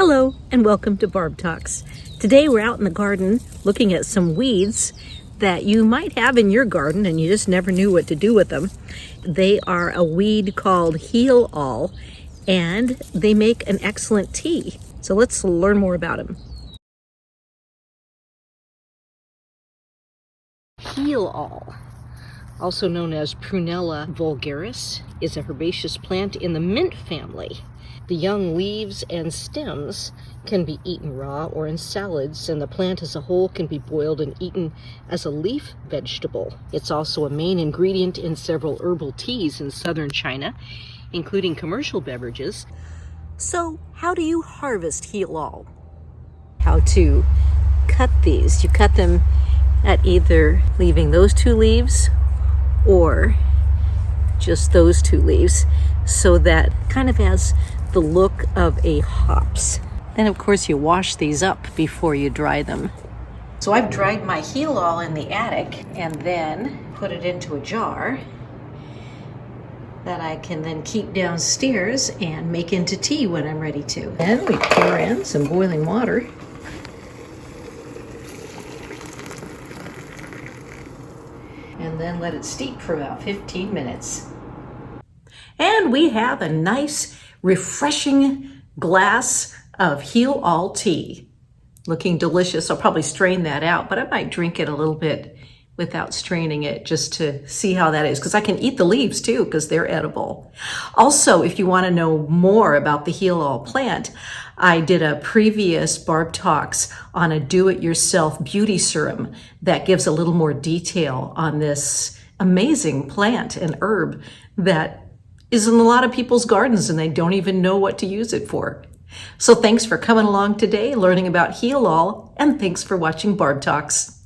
Hello and welcome to Barb Talks. Today we're out in the garden looking at some weeds that you might have in your garden and you just never knew what to do with them. They are a weed called heel-all and they make an excellent tea. So let's learn more about them. Heel-all, also known as Prunella vulgaris, is a herbaceous plant in the mint family. The young leaves and stems can be eaten raw or in salads, and the plant as a whole can be boiled and eaten as a leaf vegetable. It's also a main ingredient in several herbal teas in southern China, including commercial beverages. So, how do you harvest heel-all? How to cut these? You cut them at either leaving those two leaves or just those two leaves, so that kind of has the look of a hops. Then of course you wash these up before you dry them. So I've dried my heel-all in the attic and then put it into a jar that I can then keep downstairs and make into tea when I'm ready to. Then we pour in some boiling water. And then let it steep for about 15 minutes. And we have a nice, refreshing glass of heel-all tea. Looking delicious. I'll probably strain that out, but I might drink it a little bit without straining it just to see how that is, because I can eat the leaves too, because they're edible. Also, if you want to know more about the heel-all plant, I did a previous Barb Talks on a do-it-yourself beauty serum that gives a little more detail on this amazing plant and herb that is in a lot of people's gardens and they don't even know what to use it for. So thanks for coming along today, learning about heel-all, and thanks for watching Barb Talks.